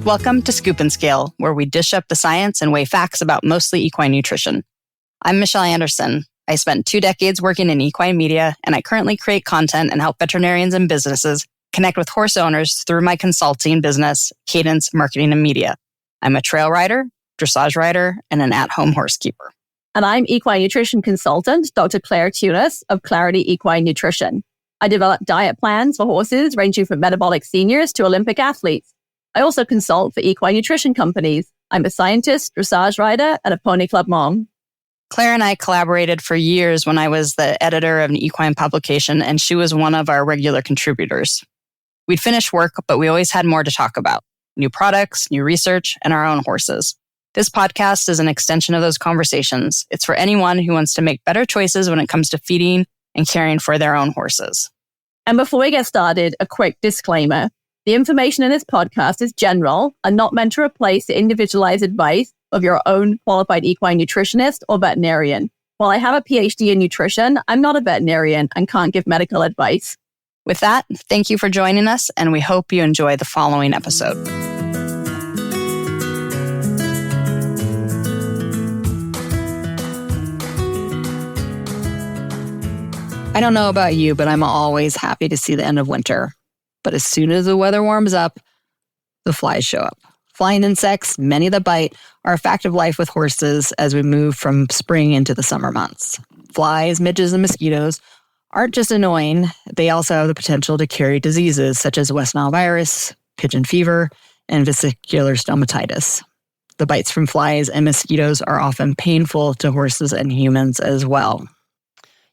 Welcome to Scoop and Scale, where we dish up the science and weigh facts about mostly equine nutrition. I'm Michelle Anderson. I spent 2 decades working in equine media, and I currently create content and help veterinarians and businesses connect with horse owners through my consulting business, Cadence Marketing and Media. I'm a trail rider, dressage rider, and an at-home horse keeper. And I'm equine nutrition consultant, Dr. Clair of Clarity Equine Nutrition. I develop diet plans for horses ranging from metabolic seniors to Olympic athletes. I also consult for equine nutrition companies. I'm a scientist, dressage rider, and a pony club mom. Claire and I collaborated for years when I was the editor of an equine publication, and she was one of our regular contributors. We'd finish work, but we always had more to talk about. New products, new research, and our own horses. This podcast is an extension of those conversations. It's for anyone who wants to make better choices when it comes to feeding and caring for their own horses. And before we get started, a quick disclaimer. The information in this podcast is general and not meant to replace the individualized advice of your own qualified equine nutritionist or veterinarian. While I have a PhD in nutrition, I'm not a veterinarian and can't give medical advice. With that, thank you for joining us, and we hope you enjoy the following episode. I don't know about you, but I'm always happy to see the end of winter. But as soon as the weather warms up, the flies show up. Flying insects, many that bite, are a fact of life with horses as we move from spring into the summer months. Flies, midges, and mosquitoes aren't just annoying, they also have the potential to carry diseases such as West Nile virus, pigeon fever, and vesicular stomatitis. The bites from flies and mosquitoes are often painful to horses and humans as well.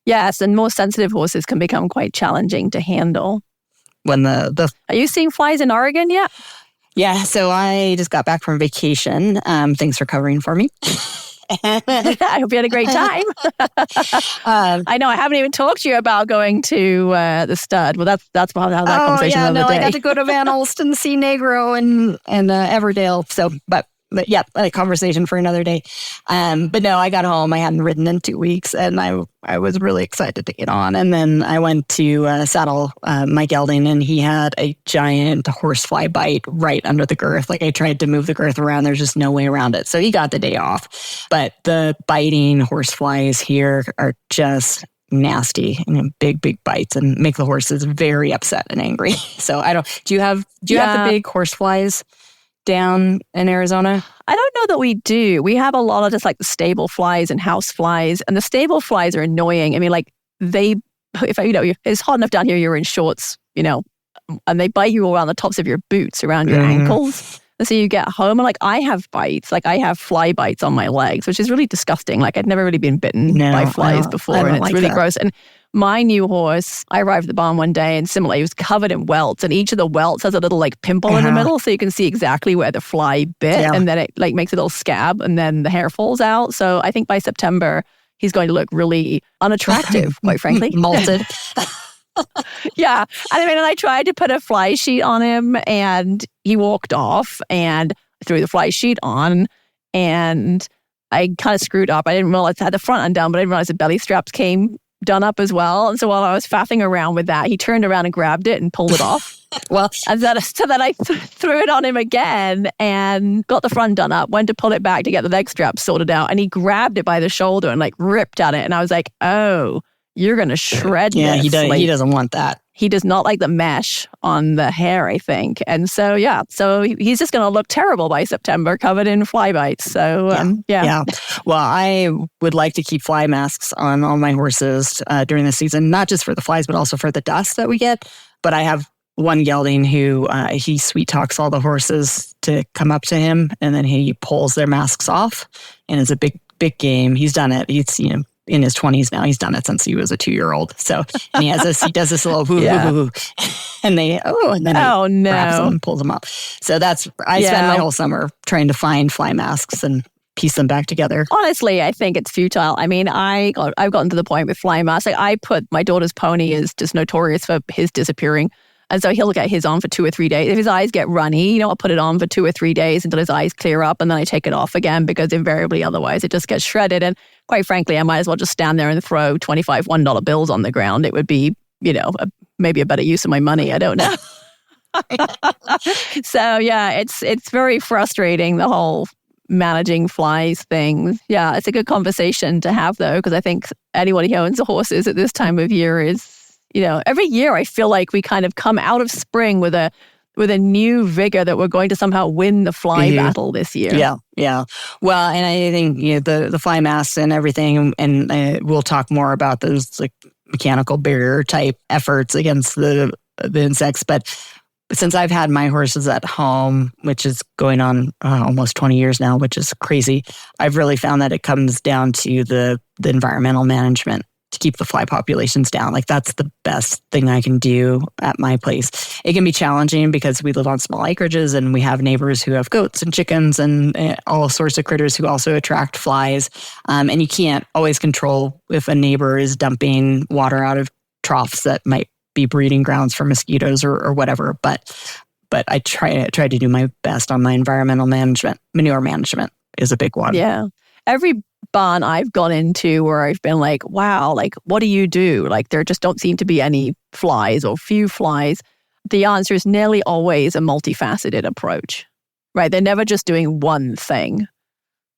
Yes, and more sensitive horses can become quite challenging to handle. When Are you seeing flies in Oregon yet? Yeah, so I just got back from vacation. Thanks for covering for me. I hope you had a great time. I know I haven't even talked to you about going to the stud. Well, that's how that conversation the other day. I got to go to Van Alsten, see Negro and Everdale. So, but yeah, a conversation for another day. But no, I got home. I hadn't ridden in 2 weeks, and I was really excited to get on. And then I went to saddle my gelding, and he had a giant horsefly bite right under the girth. Like I tried to move the girth around. There's just no way around it. So he got the day off. But the biting horseflies here are just nasty, big bites, and make the horses very upset and angry. So do you have the big horseflies down in Arizona? I don't know that we do. We have a lot of just like the stable flies and house flies, and the stable flies are annoying. I mean, like it's hot enough down here, you're in shorts, and they bite you around the tops of your boots, around your ankles. And so you get home and like I have bites, like I have fly bites on my legs, which is really disgusting. Like I'd never really been bitten by flies before, and it's really gross. And my new horse, I arrived at the barn one day and similarly, he was covered in welts, and each of the welts has a little like pimple in the middle, so you can see exactly where the fly bit, and then it like makes a little scab, and then the hair falls out. So I think by September, he's going to look really unattractive, quite frankly. Molted. Yeah. And I tried to put a fly sheet on him, and he walked off, and I threw the fly sheet on, and I kind of screwed up. I didn't realize I had the front undone, but I didn't realize the belly straps came done up as well. And so while I was faffing around with that, he turned around and grabbed it and pulled it off. And then I threw it on him again and got the front done up, went to pull it back to get the leg straps sorted out, and he grabbed it by the shoulder and like ripped at it. And I was like, oh, you're going to shred this. Yeah, he doesn't want that. He does not like the mesh on the hair, I think. And so, so he's just going to look terrible by September, covered in fly bites. So, Yeah. Well, I would like to keep fly masks on all my horses during the season, not just for the flies, but also for the dust that we get. But I have one gelding who he sweet talks all the horses to come up to him, and then he pulls their masks off. And it's a big game. He's done it. He's in his 20s now. He's done it since he was a 2-year-old. So, and he does this little whoo, whoo, whoo, and then he grabs them and pulls them up. So I spend my whole summer trying to find fly masks and piece them back together. Honestly, I think it's futile. I mean, I've gotten to the point with fly masks. Like I put my daughter's pony is just notorious for his disappearing. And so he'll get his on for 2 or 3 days. If his eyes get runny, I'll put it on for 2 or 3 days until his eyes clear up, and then I take it off again, because invariably otherwise it just gets shredded. And quite frankly, I might as well just stand there and throw 25 $1 bills on the ground. It would be, maybe a better use of my money. I don't know. So yeah, it's very frustrating, the whole managing flies thing. Yeah, it's a good conversation to have though, because I think anyone who owns horses at this time of year is, every year I feel like we kind of come out of spring with a new vigor that we're going to somehow win the fly battle this year. Yeah. Well, and I think the fly masks and everything, and we'll talk more about those like mechanical barrier type efforts against the insects, but since I've had my horses at home, which is going on almost 20 years now, which is crazy, I've really found that it comes down to the environmental management to keep the fly populations down. Like that's the best thing I can do at my place. It can be challenging because we live on small acreages and we have neighbors who have goats and chickens and all sorts of critters who also attract flies. And you can't always control if a neighbor is dumping water out of troughs that might be breeding grounds for mosquitoes or whatever. But I try to do my best on my environmental management. Manure management is a big one. Yeah. Every barn I've gone into where I've been like, wow, like, what do you do? Like, there just don't seem to be any flies or few flies. The answer is nearly always a multifaceted approach, right? They're never just doing one thing.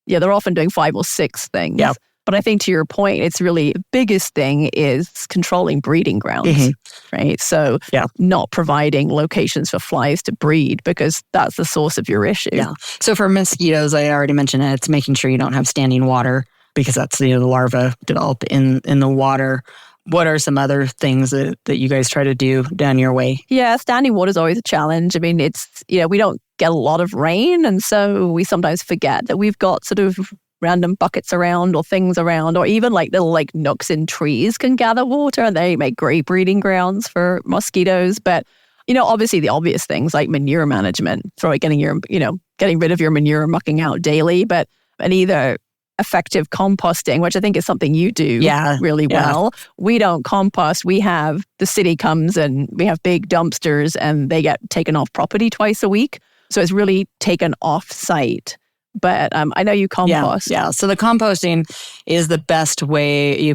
Yeah, they're often doing 5 or 6 things. Yeah. But I think to your point, it's really the biggest thing is controlling breeding grounds, right? So not providing locations for flies to breed because that's the source of your issue. Yeah. So for mosquitoes, I already mentioned it. It's making sure you don't have standing water because that's the larvae develop in the water. What are some other things that you guys try to do down your way? Yeah, standing water is always a challenge. I mean, it's, we don't get a lot of rain. And so we sometimes forget that we've got sort of random buckets around or things around, or even like little like nooks in trees can gather water and they make great breeding grounds for mosquitoes. But, obviously the obvious things like manure management, getting rid of your manure mucking out daily, and either effective composting, which I think is something you do really well. We don't compost. The city comes and we have big dumpsters and they get taken off property twice a week. So it's really taken off site. But I know you compost. Yeah. So the composting is the best way.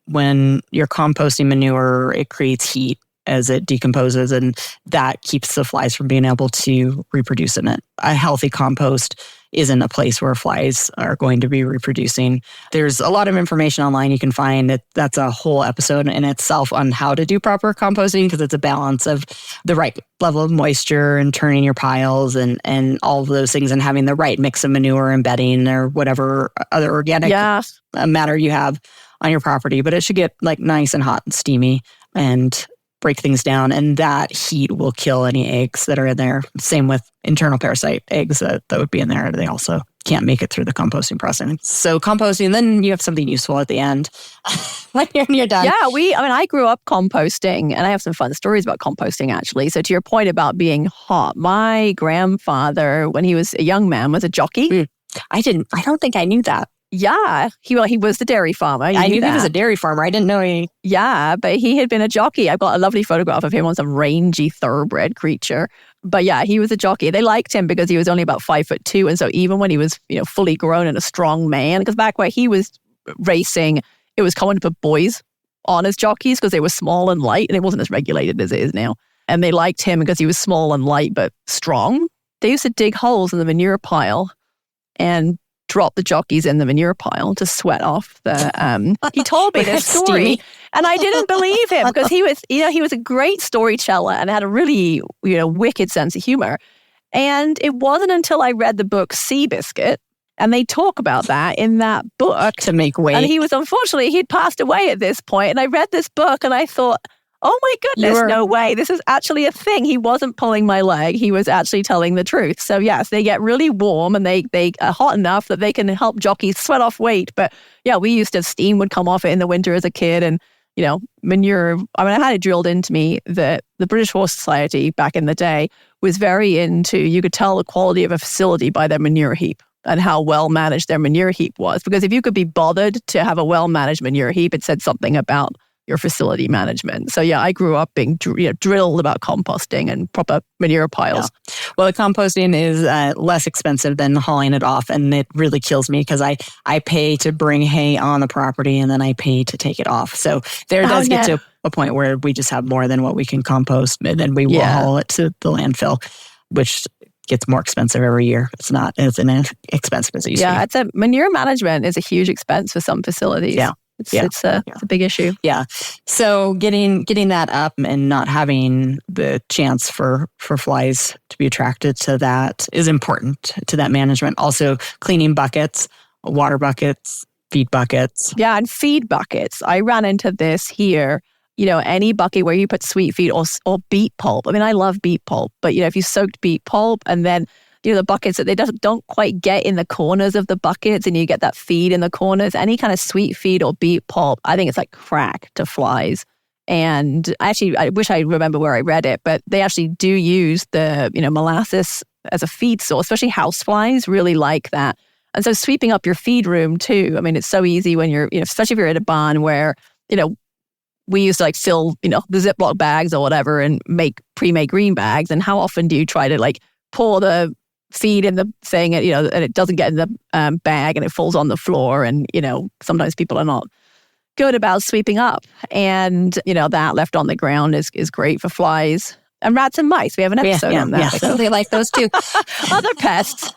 When you're composting manure, it creates heat as it decomposes, and that keeps the flies from being able to reproduce in it. A healthy compost isn't a place where flies are going to be reproducing. There's a lot of information online you can find. That's a whole episode in itself on how to do proper composting because it's a balance of the right level of moisture and turning your piles and all of those things and having the right mix of manure and bedding or whatever other organic matter you have on your property. But it should get like nice and hot and steamy and break things down, and that heat will kill any eggs that are in there. Same with internal parasite eggs that would be in there. They also can't make it through the composting process. So composting, then you have something useful at the end when you're done. Yeah, I grew up composting, and I have some fun stories about composting actually. So to your point about being hot, my grandfather, when he was a young man, was a jockey. I don't think I knew that. Yeah, he was the dairy farmer. I knew he was a dairy farmer. I didn't know he... Yeah, but he had been a jockey. I've got a lovely photograph of him on some rangy thoroughbred creature. But yeah, he was a jockey. They liked him because he was only about 5'2", and so even when he was fully grown and a strong man, because back where he was racing, it was common to put boys on as jockeys because they were small and light, and it wasn't as regulated as it is now. And they liked him because he was small and light but strong. They used to dig holes in the manure pile and drop the jockeys in the manure pile to sweat off the... He told me this story, and I didn't believe him because he was a great storyteller and had a really, wicked sense of humor. And it wasn't until I read the book Seabiscuit, and they talk about that in that book. To make weight. And he'd passed away at this point, and I read this book and I thought, oh my goodness, no way. This is actually a thing. He wasn't pulling my leg. He was actually telling the truth. So yes, they get really warm and they are hot enough that they can help jockeys sweat off weight. But yeah, we used to, steam would come off it in the winter as a kid. And, manure, I had it drilled into me that the British Horse Society back in the day was very into, you could tell the quality of a facility by their manure heap and how well managed their manure heap was. Because if you could be bothered to have a well-managed manure heap, it said something about your facility management. So yeah, I grew up being drilled about composting and proper manure piles. Yeah. Well, the composting is less expensive than hauling it off, and it really kills me because I pay to bring hay on the property and then I pay to take it off. So there does get to a a point where we just have more than what we can compost, and then we will haul it to the landfill, which gets more expensive every year. It's not as inexpensive as it used to be. Manure management is a huge expense for some facilities. It's a big issue. Yeah. So getting that up and not having the chance for flies to be attracted to that is important to that management. Also, cleaning buckets, water buckets, feed buckets. Yeah, and feed buckets. I ran into this here. Any bucket where you put sweet feed or beet pulp. I mean, I love beet pulp, but if you soaked beet pulp and then the buckets that they don't quite get in the corners of the buckets and you get that feed in the corners, any kind of sweet feed or beet pulp, I think it's like crack to flies. And actually, I wish I remember where I read it, but they actually do use the, molasses as a feed source, especially house flies really like that. And so sweeping up your feed room too. I mean, it's so easy when you're, especially if you're at a barn where, we used to fill, the Ziploc bags or whatever and make pre-made green bags. And how often do you try to pour the feed in the thing and, and it doesn't get in the bag and it falls on the floor. And, sometimes people are not good about sweeping up. And, that left on the ground is great for flies. And rats and mice. We have an episode on that. Yeah. So they like those too. Other pests.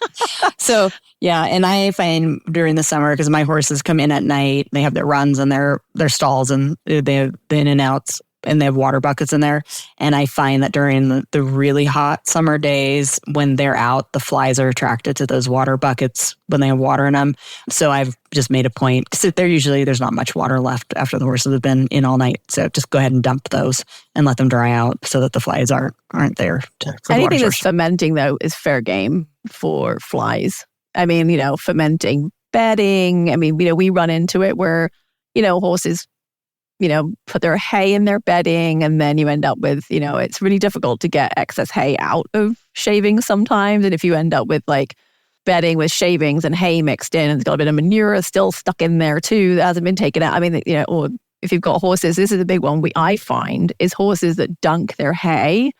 So, and I find during the summer, because my horses come in at night, they have their runs and their stalls and they have the in and outs and they have water buckets in there. And I find that during the really hot summer days, when they're out, the flies are attracted to those water buckets when they have water in them. So I've just made a point, because there's not much water left after the horses have been in all night. So just go ahead and dump those and let them dry out so that the flies aren't there. Anything that's fermenting, though, is fair game for flies. I mean, fermenting bedding. I mean, we run into it where, horses put their hay in their bedding, and then you end up with, it's really difficult to get excess hay out of shavings sometimes. And if you end up with bedding with shavings and hay mixed in, and it's got a bit of manure still stuck in there too that hasn't been taken out. I mean, or if you've got horses, this is a big one I find is horses that dunk their hay.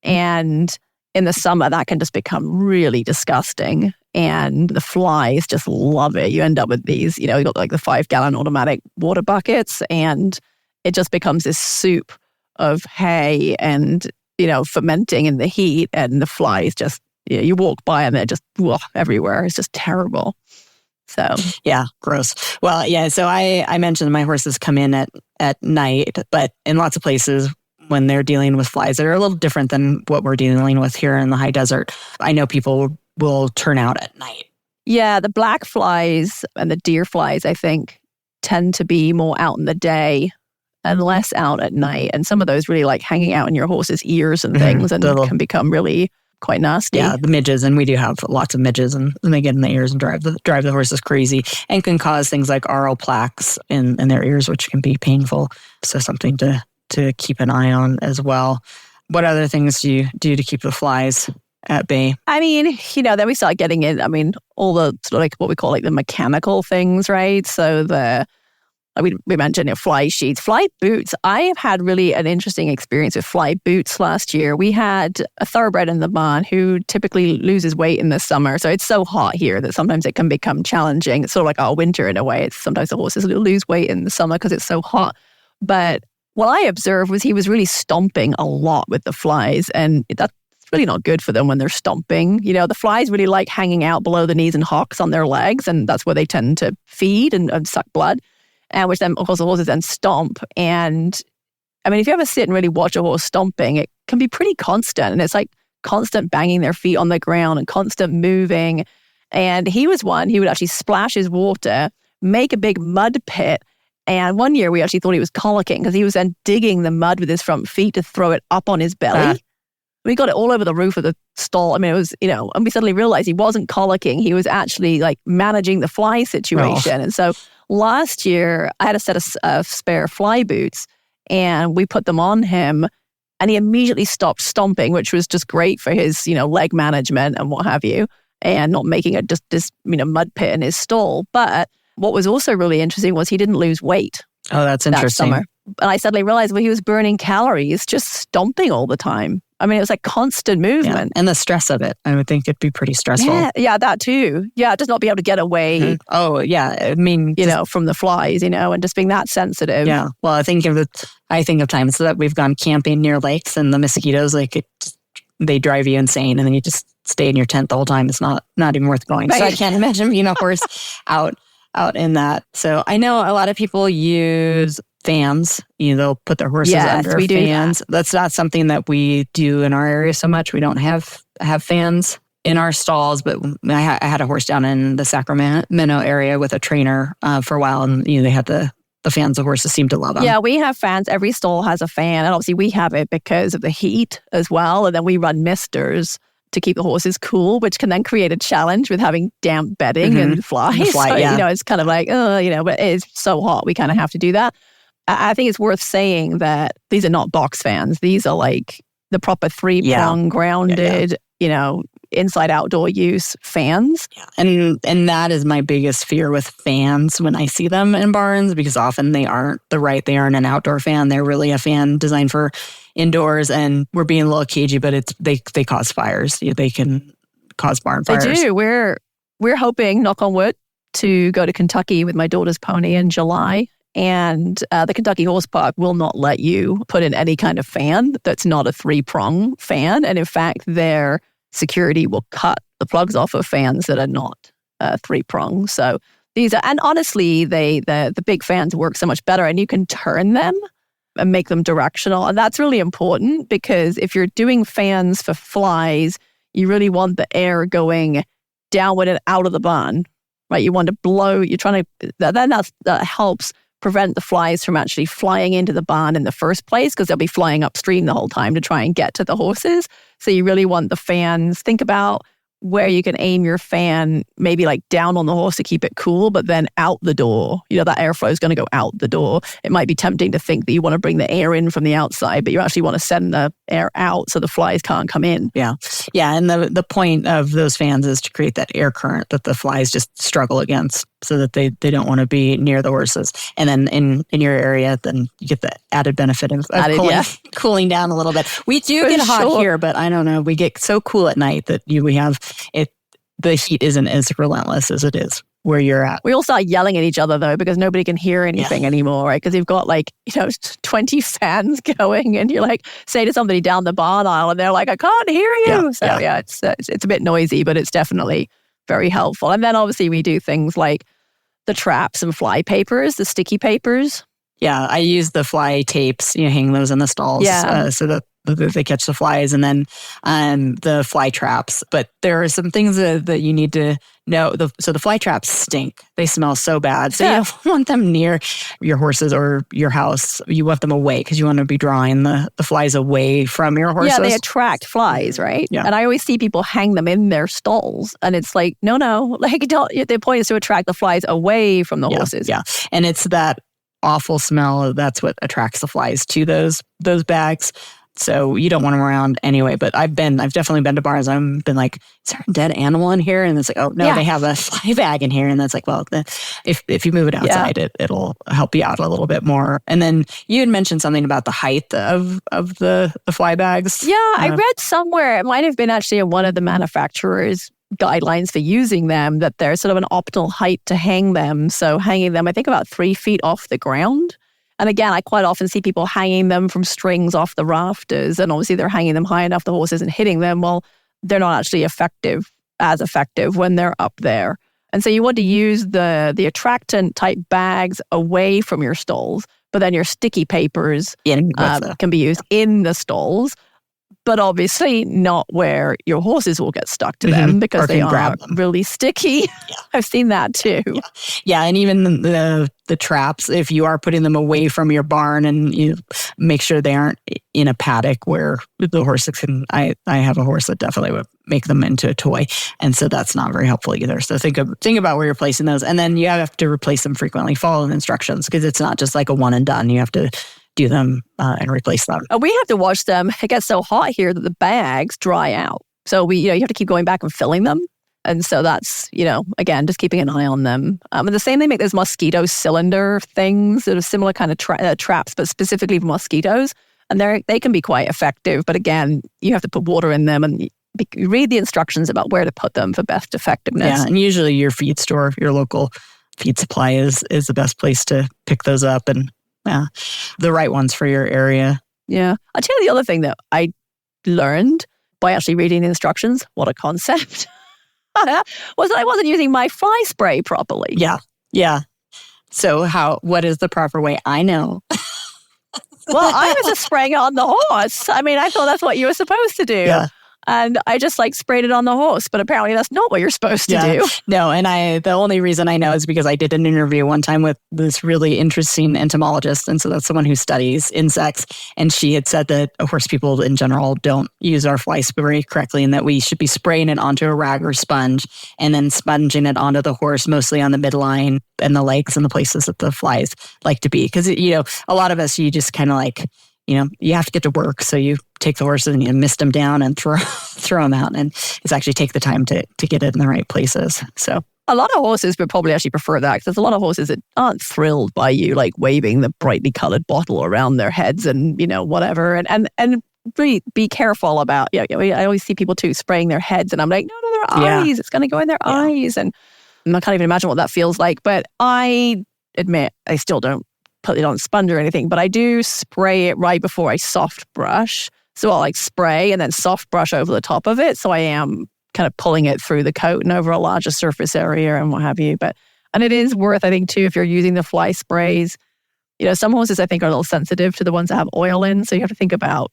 And in the summer, that can just become really disgusting. And the flies just love it. You end up with these, you've got the 5-gallon automatic water buckets, and it just becomes this soup of hay and, fermenting in the heat. And the flies just, you walk by and they're just everywhere. It's just terrible. So, yeah, gross. Well, yeah. So I mentioned my horses come in at night, but in lots of places, when they're dealing with flies that are a little different than what we're dealing with here in the high desert, I know people will turn out at night. Yeah, the black flies and the deer flies, I think, tend to be more out in the day and less out at night. And some of those really like hanging out in your horse's ears and things, and can become really quite nasty. Yeah, the midges, and we do have lots of midges, and they get in the ears and drive the horses crazy, and can cause things like aural plaques in their ears, which can be painful. So something to keep an eye on as well. What other things do you do to keep the flies at bay? I mean, then we start getting in, all the sort of what we call the mechanical things, right? So we mentioned fly sheets, fly boots. I have had really an interesting experience with fly boots last year. We had a thoroughbred in the barn who typically loses weight in the summer. So it's so hot here that sometimes it can become challenging. It's sort of like our winter in a way. It's sometimes the horses lose weight in the summer because it's so hot. But what I observed was he was really stomping a lot with the flies, and that's really not good for them when they're stomping. The flies really like hanging out below the knees and hocks on their legs, and that's where they tend to feed and suck blood, and which then, of course, the horses then stomp. And if you ever sit and really watch a horse stomping, it can be pretty constant, and it's like constant banging their feet on the ground and constant moving. And he was one, he would actually splash his water, make a big mud pit. And one year we actually thought he was colicking because he was then digging the mud with his front feet to throw it up on his belly. We got it all over the roof of the stall. It was, and we suddenly realized he wasn't colicking. He was actually managing the fly situation. And so last year I had a set of spare fly boots, and we put them on him, and he immediately stopped stomping, which was just great for his, leg management and what have you, and not making it just this, mud pit in his stall. But what was also really interesting was he didn't lose weight. Oh, that's interesting. That summer. And I suddenly realized he was burning calories just stomping all the time. I mean, it was like constant movement. And the stress of it, I would think it'd be pretty stressful. Yeah, that too. Yeah, just not be able to get away. Mm-hmm. Oh, yeah. I mean, from the flies, and just being that sensitive. Yeah. Well, I think of times that we've gone camping near lakes and the mosquitoes, they drive you insane, and then you just stay in your tent the whole time. It's not even worth going. Right. So I can't imagine being a horse out in that. So I know a lot of people use fans. They'll put their horses under fans. That's not something that we do in our area so much. We don't have fans in our stalls, but I had a horse down in the Sacramento area with a trainer for a while, and they had the fans. The horses seem to love them. Yeah, we have fans. Every stall has a fan, and obviously we have it because of the heat as well. And then we run misters to keep the horses cool, which can then create a challenge with having damp bedding and flies. So, it's kind of like, but it is so hot. We kind of have to do that. I think it's worth saying that these are not box fans. These are like the proper 3-prong grounded, inside outdoor use fans. Yeah. And that is my biggest fear with fans when I see them in barns, because often they aren't an outdoor fan. They're really a fan designed for indoors, and we're being a little cagey, but they cause fires. They can cause barn fires. They do. We're hoping, knock on wood, to go to Kentucky with my daughter's pony in July. And the Kentucky Horse Park will not let you put in any kind of fan that's not a 3-prong fan. And in fact, their security will cut the plugs off of fans that are not 3-prong. So these are, and honestly, the big fans work so much better, and you can turn them and make them directional. And that's really important, because if you're doing fans for flies, you really want the air going downward and out of the barn, right? You want to blow, that helps prevent the flies from actually flying into the barn in the first place, because they'll be flying upstream the whole time to try and get to the horses. So you really want the fans. Think about where you can aim your fan, maybe like down on the horse to keep it cool, but then out the door. That airflow is going to go out the door. It might be tempting to think that you want to bring the air in from the outside, but you actually want to send the air out so the flies can't come in. Yeah. And the point of those fans is to create that air current that the flies just struggle against, so that they don't want to be near the horses. And then in your area, then you get the added benefit of cooling down a little bit. We do get hot here, but I don't know. We get so cool at night that we have it. The heat isn't as relentless as it is where you're at. We all start yelling at each other though, because nobody can hear anything anymore, right? Because you've got 20 fans going, and you're like, say to somebody down the barn aisle, and they're like, I can't hear you. It's a bit noisy, but it's definitely very helpful. And then obviously we do things like the traps and fly papers, the sticky papers. Yeah, I use the fly tapes, hang those in the stalls so that they catch the flies, and then the fly traps. But there are some things that you need to know. So the fly traps stink. They smell so bad. So you don't want them near your horses or your house. You want them away, because you want to be drawing the flies away from your horses. Yeah, they attract flies, right? Yeah. And I always see people hang them in their stalls, and it's like, no, don't. The point is to attract the flies away from the horses. Yeah, and it's that awful smell. That's what attracts the flies to those bags. So you don't want them around anyway. But I've definitely been to bars. I've been like, is there a dead animal in here? And it's like, oh no, they have a fly bag in here. And that's like, well, if you move it outside, it'll help you out a little bit more. And then you had mentioned something about the height of the fly bags. Yeah, I read somewhere, it might have been actually in one of the manufacturers' guidelines for using them, that there's sort of an optimal height to hang them. So hanging them, I think, about 3 feet off the ground. And again, I quite often see people hanging them from strings off the rafters, and obviously they're hanging them high enough the horse isn't hitting them. Well, they're not actually as effective when they're up there. And so you want to use the attractant type bags away from your stalls, but then your sticky papers can be used in the stalls, but obviously not where your horses will get stuck to them, because they are really sticky. Yeah. I've seen that too. Yeah, and even the traps, if you are putting them away from your barn, and you make sure they aren't in a paddock where the horses can. I have a horse that definitely would make them into a toy, and so that's not very helpful either. So think about where you're placing those, and then you have to replace them frequently. Follow the instructions, because it's not just like a one and done. You have to do them and replace them. We have to watch them. It gets so hot here that the bags dry out. So you have to keep going back and filling them. And so that's, again, just keeping an eye on them. And the same, they make those mosquito cylinder things that are similar kind of traps, but specifically for mosquitoes. And they can be quite effective. But again, you have to put water in them and you read the instructions about where to put them for best effectiveness. Yeah, and usually your feed store, your local feed supply is the best place to pick those up, and the right ones for your area. Yeah. I'll tell you the other thing that I learned by actually reading the instructions, what a concept, was that I wasn't using my fly spray properly. Yeah. So what is the proper way? I know. Well, I was just spraying it on the horse. I mean, I thought that's what you were supposed to do. Yeah. And I just sprayed it on the horse, but apparently that's not what you're supposed to do. No, and the only reason I know is because I did an interview one time with this really interesting entomologist, and so that's someone who studies insects, and she had said that horse people in general don't use our fly spray correctly, and that we should be spraying it onto a rag or sponge, and then sponging it onto the horse, mostly on the midline and the legs and the places that the flies like to be. Because, a lot of us, you just kind of you have to get to work, so you take the horses and you mist them down and throw them out, and it's actually take the time to get it in the right places. So a lot of horses would probably actually prefer that, because there's a lot of horses that aren't thrilled by you waving the brightly colored bottle around their heads and whatever, and really be careful about. I always see people too spraying their heads, and I'm like, no, their eyes. It's going to go in their eyes, and I can't even imagine what that feels like. But I admit I still don't put it on sponge or anything, but I do spray it right before I soft brush. So I'll spray and then soft brush over the top of it. So I am kind of pulling it through the coat and over a larger surface area and what have you. And it is worth, I think, too, if you're using the fly sprays. Some horses I think are a little sensitive to the ones that have oil in. So you have to think about,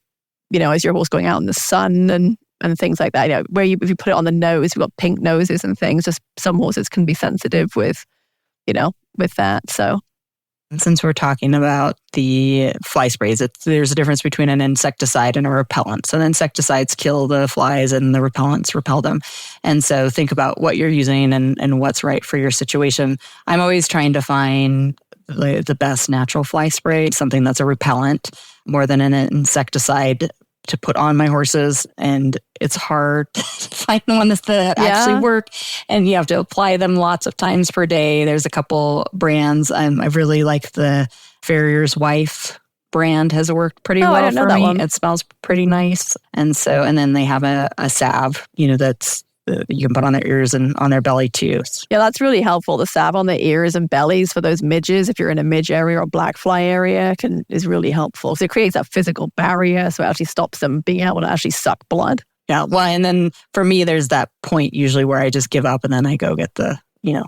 is your horse going out in the sun and things like that. If you put it on the nose, we've got pink noses and things. Just some horses can be sensitive with that. So. Since we're talking about the fly sprays, there's a difference between an insecticide and a repellent. So the insecticides kill the flies and the repellents repel them. And so think about what you're using and what's right for your situation. I'm always trying to find the best natural fly spray, something that's a repellent more than an insecticide to put on my horses, and it's hard to find the ones that actually work, and you have to apply them lots of times per day. There's a couple brands. I really like the Farrier's Wife brand, has worked pretty well for me. One. It smells pretty nice, and then they have a salve, that's you can put on their ears and on their belly too. Yeah, that's really helpful. The salve on the ears and bellies for those midges, if you're in a midge area or black fly area, is really helpful. So it creates that physical barrier, so it actually stops them being able to actually suck blood. Yeah, well, and then for me, there's that point usually where I just give up and then I go get the, the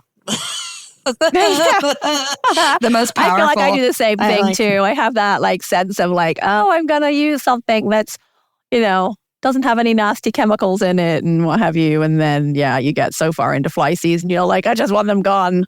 most powerful. I feel like I do the same thing too. I have that sense of I'm going to use something that's, doesn't have any nasty chemicals in it and what have you. And then, you get so far into fly season, you're like, I just want them gone.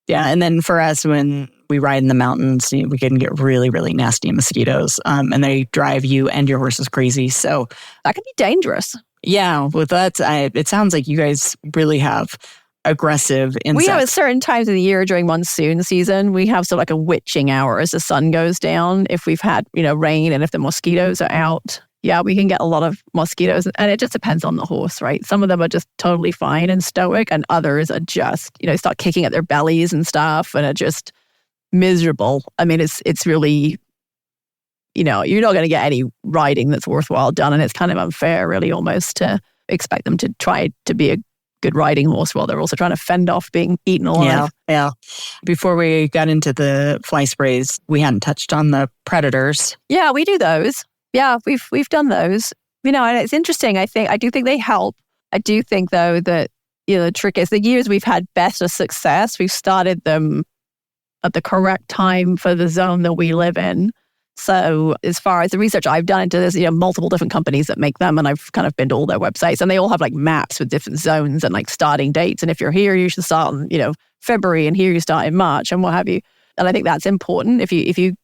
Yeah. And then for us, when we ride in the mountains, we can get really, really nasty mosquitoes. And they drive you and your horses crazy. So that can be dangerous. Yeah. With that, it sounds like you guys really have aggressive insects. We have at certain times of the year during monsoon season, we have sort of a witching hour as the sun goes down. If we've had, rain and if the mosquitoes are out. Yeah, we can get a lot of mosquitoes, and it just depends on the horse, right? Some of them are just totally fine and stoic, and others are just, start kicking at their bellies and stuff, and are just miserable. I mean, it's really, you're not going to get any riding that's worthwhile done, and it's kind of unfair, really, almost to expect them to try to be a good riding horse while they're also trying to fend off being eaten alive. Yeah. Before we got into the fly sprays, we hadn't touched on the predators. Yeah, we do those. Yeah, we've done those. And it's interesting. I do think they help. I do think though that the trick is the years we've had better success, we've started them at the correct time for the zone that we live in. So as far as the research I've done into this, multiple different companies that make them, and I've kind of been to all their websites, and they all have maps with different zones and starting dates. And if you're here, you should start in February, and here you start in March, and what have you. And I think that's important. If you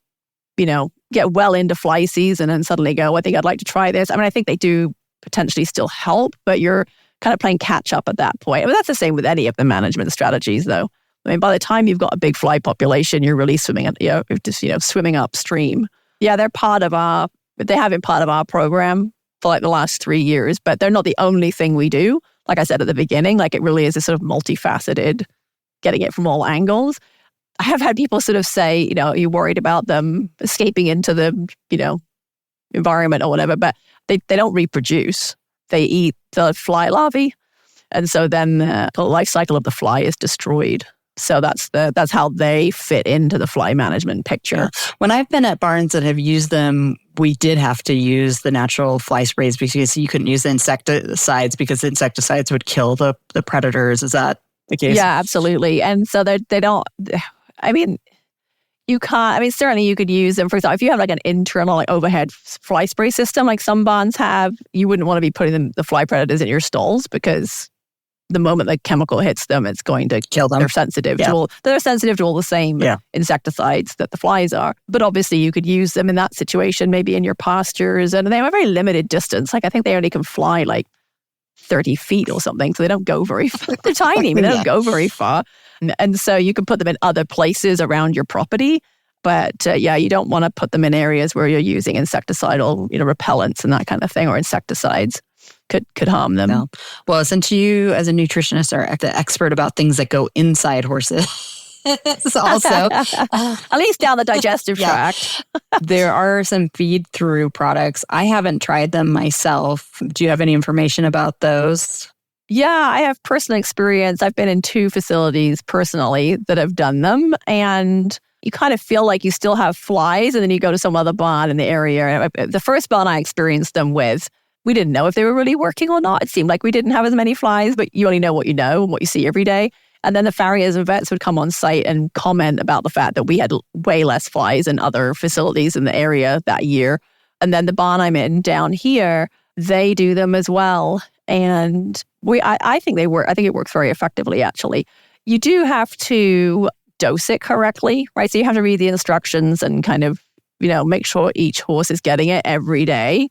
get well into fly season and suddenly go, I think I'd like to try this. I mean, I think they do potentially still help, but you're kind of playing catch up at that point. I mean, that's the same with any of the management strategies, though. I mean, by the time you've got a big fly population, you're really swimming upstream. Yeah, they have been part of our program for the last 3 years, but they're not the only thing we do. Like I said at the beginning, it really is a sort of multifaceted, getting it from all angles. I have had people sort of say, you're worried about them escaping into the, environment or whatever, but they don't reproduce. They eat the fly larvae. And so then the life cycle of the fly is destroyed. So that's how they fit into the fly management picture. Yeah. When I've been at barns that have used them, we did have to use the natural fly sprays because you couldn't use the insecticides because the insecticides would kill the predators. Is that the case? Yeah, absolutely. And so they don't, I mean, you can't, I mean, certainly you could use them. For example, if you have like an internal like overhead fly spray system, like some barns have, you wouldn't want to be putting the fly predators in your stalls because the moment the chemical hits them, it's going to kill them. They're sensitive to all the same insecticides that the flies are. But obviously you could use them in that situation, maybe in your pastures. And they have a very limited distance. Like I think they only can fly like 30 feet or something. So they don't go very far. They're tiny, but they don't go very far. And so you can put them in other places around your property. But you don't want to put them in areas where you're using insecticidal, repellents and that kind of thing, or insecticides. Could harm them. No. Well, since you as a nutritionist are the expert about things that go inside horses, also at least down the digestive tract. There are some feed-through products. I haven't tried them myself. Do you have any information about those? Yeah, I have personal experience. I've been in 2 facilities personally that have done them, and you kind of feel like you still have flies, and then you go to some other barn in the area. The first barn I experienced them with, we didn't know if they were really working or not. It seemed like we didn't have as many flies, but you only know what you know and what you see every day. And then the farriers and vets would come on site and comment about the fact that we had way less flies than other facilities in the area that year. And then the barn I'm in down here, they do them as well. And I think they work. I think it works very effectively, actually. You do have to dose it correctly, right? So you have to read the instructions and kind of, make sure each horse is getting it every day,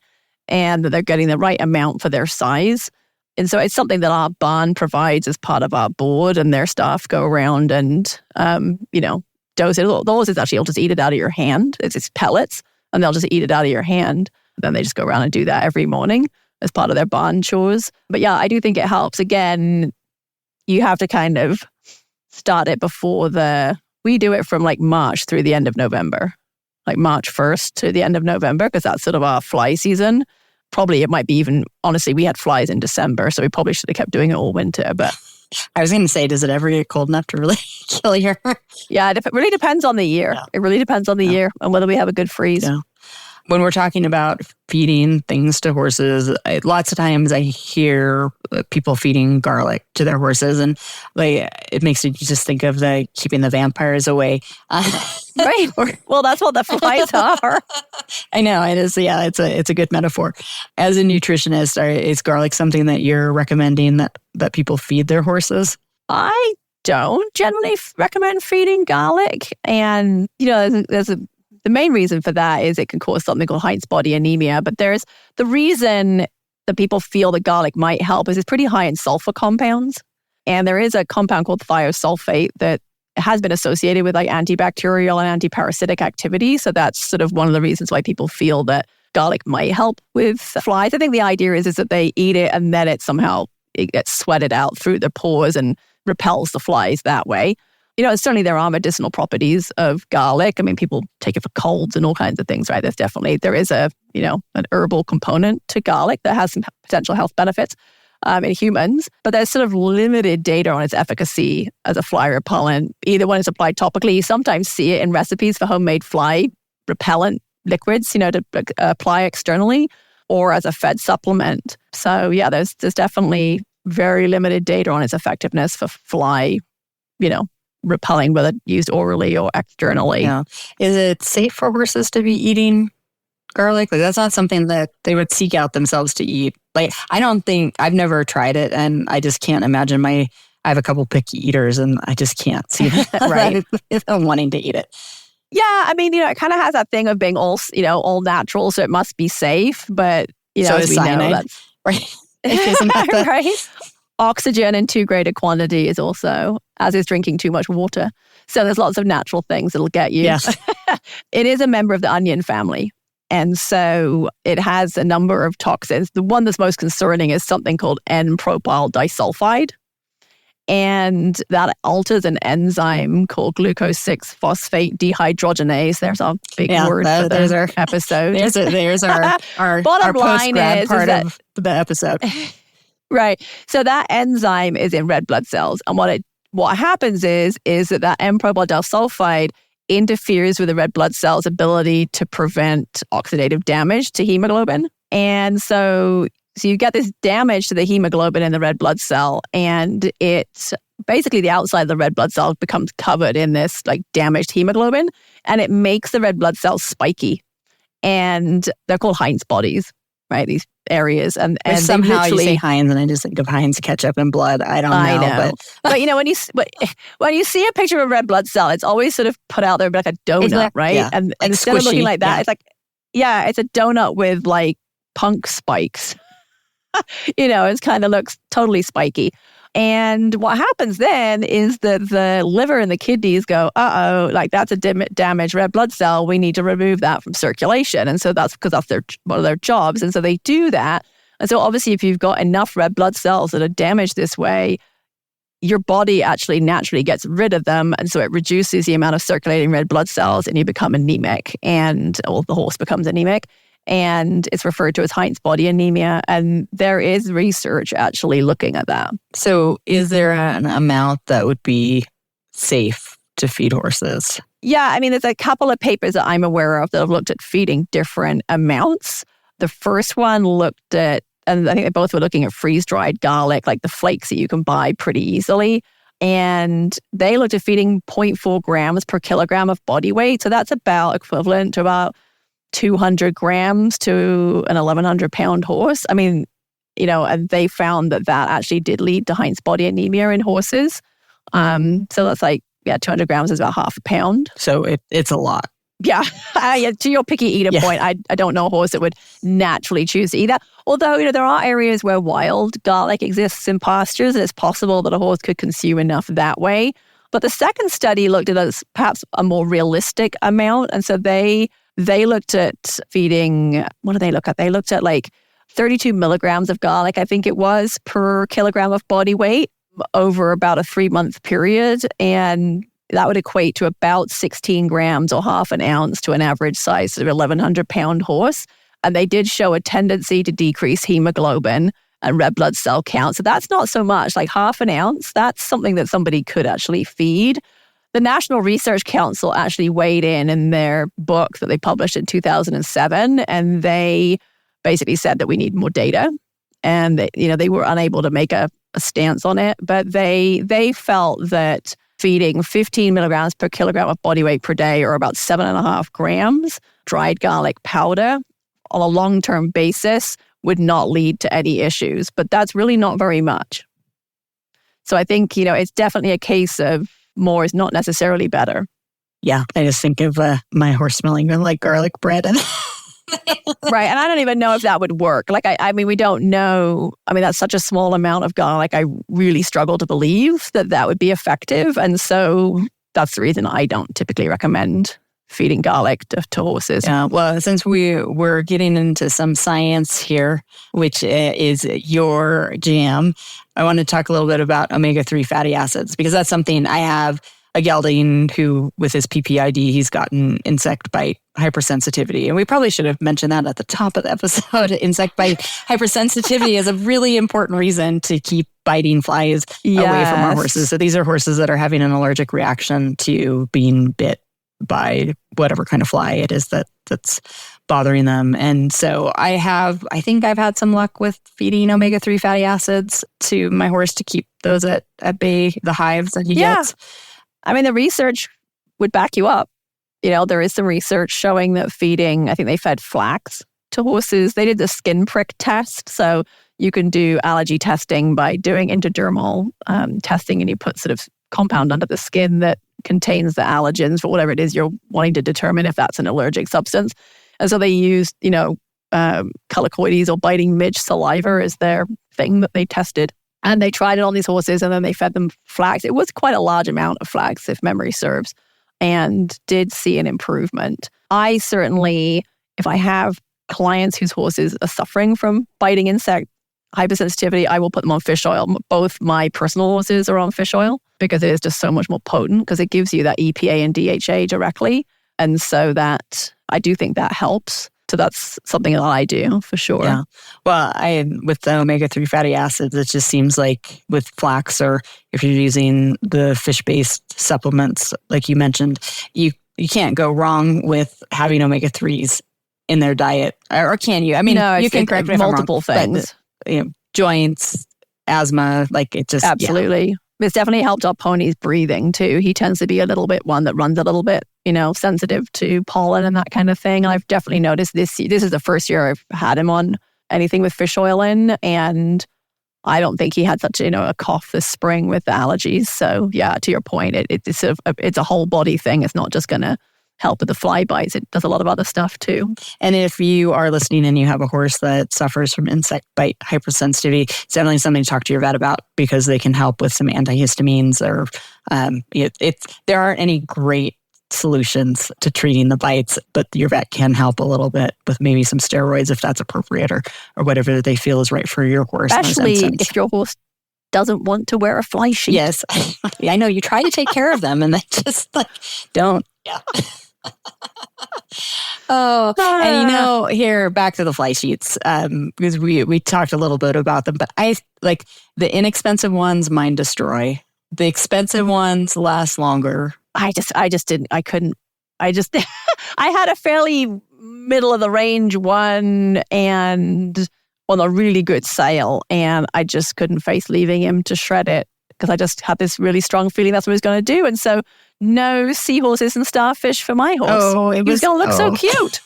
and that they're getting the right amount for their size. And so it's something that our barn provides as part of our board, and their staff go around and, dose it. The horses actually will just eat it out of your hand. It's pellets, and they'll just eat it out of your hand. Then they just go around and do that every morning as part of their barn chores. But yeah, I do think it helps. Again, you have to kind of start it before we do it from like March through the end of November. Like March 1st to the end of November, because that's sort of our fly season. Probably it might be even, honestly, we had flies in December, so we probably should have kept doing it all winter. But I was going to say, does it ever get cold enough to really kill you? Yeah, it really depends on the year. Yeah. It really depends on the year and whether we have a good freeze. Yeah. When we're talking about feeding things to horses, lots of times I hear people feeding garlic to their horses, and it makes you just think of keeping the vampires away. Right. Well, that's what the flies are. I know it is. Yeah, it's a good metaphor. As a nutritionist, is garlic something that you're recommending that people feed their horses? I don't generally recommend feeding garlic, and the main reason for that is it can cause something called Heinz body anemia. But there's the reason that people feel that garlic might help is it's pretty high in sulfur compounds. And there is a compound called thiosulfate that has been associated with like antibacterial and antiparasitic activity. So that's sort of one of the reasons why people feel that garlic might help with flies. I think the idea is that they eat it and then it gets sweated out through the pores and repels the flies that way. Certainly there are medicinal properties of garlic. I mean, people take it for colds and all kinds of things, right? There is an herbal component to garlic that has some potential health benefits in humans, but there's sort of limited data on its efficacy as a fly repellent, either when it's applied topically. You sometimes see it in recipes for homemade fly repellent liquids, to apply externally, or as a fed supplement. So yeah, there's definitely very limited data on its effectiveness for fly, repelling, whether used orally or externally. Yeah. Is it safe for horses to be eating garlic? That's not something that they would seek out themselves to eat. I've never tried it, and I just can't imagine I have a couple picky eaters, and I just can't see that right I'm wanting to eat it. Yeah, I mean, it kind of has that thing of being all natural, so it must be safe, but so as we cyanide, know, that's right. Isn't that right? Oxygen in too great a quantity is also, as is drinking too much water. So there's lots of natural things that'll get you. Yes. It is a member of the onion family. And so it has a number of toxins. The one that's most concerning is something called N-propyl disulfide. And that alters an enzyme called glucose-6-phosphate dehydrogenase. There's our big word for the episode. There's our bottom line is part of the episode. Right. So that enzyme is in red blood cells. And what happens is that M-probyl disulfide interferes with the red blood cells' ability to prevent oxidative damage to hemoglobin. And so you get this damage to the hemoglobin in the red blood cell, and it's basically the outside of the red blood cell becomes covered in this like damaged hemoglobin, and it makes the red blood cells spiky. And they're called Heinz bodies, right? These areas. And somehow you say Heinz, and I just think of Heinz ketchup and blood. I don't know. But you know, when you see a picture of a red blood cell, it's always sort of put out there like a donut, right? Yeah, and instead of looking like that, it's like, it's a donut with like punk spikes. You know, it kind of looks totally spiky. And what happens then is that the liver and the kidneys go, like that's a damaged red blood cell. We need to remove that from circulation. And so that's because that's one of their jobs. And so they do that. And so obviously if you've got enough red blood cells that are damaged this way, your body actually naturally gets rid of them. And so it reduces the amount of circulating red blood cells and you become anemic, or the horse becomes anemic. And it's referred to as Heinz body anemia. And there is research actually looking at that. So is there an amount that would be safe to feed horses? Yeah, I mean, there's a couple of papers that I'm aware of that have looked at feeding different amounts. The first one looked at, and I think they both were looking at freeze-dried garlic, like the flakes that you can buy pretty easily. And they looked at feeding 0.4 grams per kilogram of body weight. So that's about equivalent to about 200 grams to an 1,100 pound horse. I mean, you know, and they found that actually did lead to Heinz body anemia in horses. So that's like, 200 grams is about half a pound. So it's a lot. Yeah. To your picky eater point, I don't know a horse that would naturally choose to eat that. Although, you know, there are areas where wild garlic exists in pastures, and it's possible that a horse could consume enough that way. But the second study looked at perhaps a more realistic amount. And so they looked at feeding, what did they look at? They looked at like 32 milligrams of garlic, I think it was, per kilogram of body weight over about a 3-month period. And that would equate to about 16 grams or half an ounce to an average size of 1,100 pound horse. And they did show a tendency to decrease hemoglobin and red blood cell count. So that's not so much, like half an ounce. That's something that somebody could actually feed. The National Research Council actually weighed in their book that they published in 2007, and they basically said that we need more data. And they were unable to make a stance on it, but they felt that feeding 15 milligrams per kilogram of body weight per day, or about 7.5 grams dried garlic powder on a long-term basis would not lead to any issues. But that's really not very much. So I think, it's definitely a case of more is not necessarily better. Yeah, I just think of my horse smelling like garlic bread. Right, and I don't even know if that would work. Like, I mean, we don't know. I mean, that's such a small amount of garlic. I really struggle to believe that would be effective. And so that's the reason I don't typically recommend feeding garlic to horses. Yeah, well, since we're getting into some science here, which is your jam, I want to talk a little bit about omega-3 fatty acids, because that's something I have a gelding who, with his PPID, he's gotten insect bite hypersensitivity. And we probably should have mentioned that at the top of the episode. Insect bite hypersensitivity is a really important reason to keep biting flies away from our horses. So these are horses that are having an allergic reaction to being bit by whatever kind of fly it is that's bothering them. And so I think I've had some luck with feeding omega-3 fatty acids to my horse to keep those at bay, the hives that he gets. I mean, the research would back you up. There is some research showing that feeding, I think they fed flax to horses. They did the skin prick test. So you can do allergy testing by doing intradermal testing, and you put sort of compound under the skin that contains the allergens for whatever it is you're wanting to determine if that's an allergic substance. And so they used, colicoides or biting midge saliva as their thing that they tested. And they tried it on these horses, and then they fed them flax. It was quite a large amount of flax, if memory serves, and did see an improvement. I certainly, if I have clients whose horses are suffering from biting insect hypersensitivity, I will put them on fish oil. Both my personal horses are on fish oil because it is just so much more potent because it gives you that EPA and DHA directly. And so that, I do think that helps. So that's something that I do for sure. Yeah. Well, with the omega-3 fatty acids, it just seems like with flax, or if you're using the fish-based supplements, like you mentioned, you can't go wrong with having omega-3s in their diet. Or can you? I mean, no, you can correct me if I'm wrong. Multiple things. But, joints, asthma, like it just... Absolutely. Yeah. It's definitely helped our pony's breathing too. He tends to be a little bit one that runs a little bit, sensitive to pollen and that kind of thing. And I've definitely noticed this is the first year I've had him on anything with fish oil in. And I don't think he had such, a cough this spring with the allergies. So yeah, to your point, it's a whole body thing. It's not just going to help with the fly bites. It does a lot of other stuff too. And if you are listening and you have a horse that suffers from insect bite hypersensitivity, it's definitely something to talk to your vet about because they can help with some antihistamines or there aren't any great solutions to treating the bites, but your vet can help a little bit with maybe some steroids if that's appropriate or whatever they feel is right for your horse. Especially if your horse doesn't want to wear a fly sheet. Yes. I know you try to take care of them and they just don't. Yeah. And here, back to the fly sheets, because we talked a little bit about them, but I like the inexpensive ones, mine destroy. The expensive ones last longer. I couldn't. I had a fairly middle of the range one and on a really good sale, and I just couldn't face leaving him to shred it because I just had this really strong feeling that's what he was going to do. And so no seahorses and starfish for my horse. Oh, he was going to look so cute.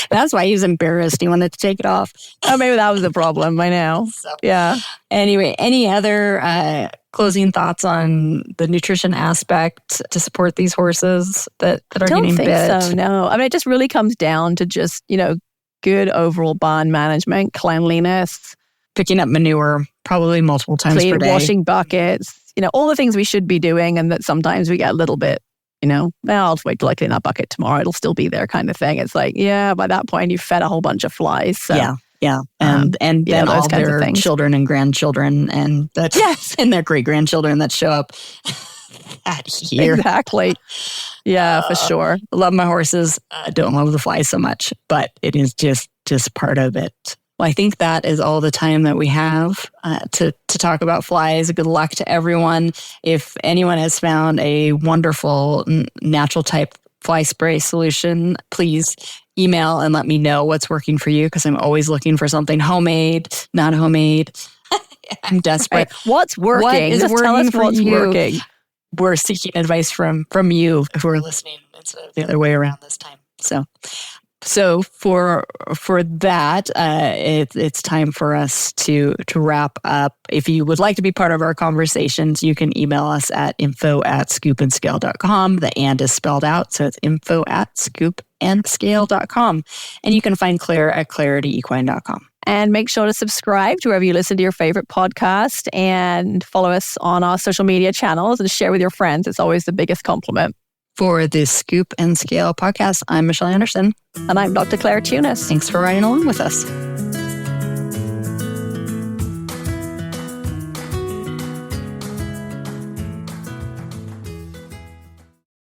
That's why he was embarrassed. He wanted to take it off. Oh, maybe that was the problem. I know. So, yeah. Anyway, any other closing thoughts on the nutrition aspect to support these horses that are getting bit? I don't think so, no. I mean, it just really comes down to just, good overall barn management, cleanliness. Picking up manure probably multiple times per day. Washing buckets, all the things we should be doing and that sometimes we get a little bit, I'll wait till I clean that bucket tomorrow. It'll still be there kind of thing. It's like, yeah, by that point you've fed a whole bunch of flies. So, yeah. And then all their children and grandchildren and and their great-grandchildren that show up at here. Exactly. Yeah, for sure. Love my horses. Don't love the flies so much, but it is just part of it. Well, I think that is all the time that we have to talk about flies. Good luck to everyone. If anyone has found a wonderful natural type fly spray solution, please email and let me know what's working for you because I'm always looking for something homemade, not homemade. I'm desperate. Right. What's working? What is Just working tell us for what's you? working. We're seeking advice from you who are listening instead of the other way around this time. So for that, it's time for us to wrap up. If you would like to be part of our conversations, you can email us at info@scoopandscale.com. The and is spelled out, so it's info@scoopandscale.com. And you can find Claire at clarityequine.com. And make sure to subscribe to wherever you listen to your favorite podcast and follow us on our social media channels and share with your friends. It's always the biggest compliment. For the Scoop and Scale podcast, I'm Michelle Anderson. And I'm Dr. Claire Tunis. Thanks for riding along with us.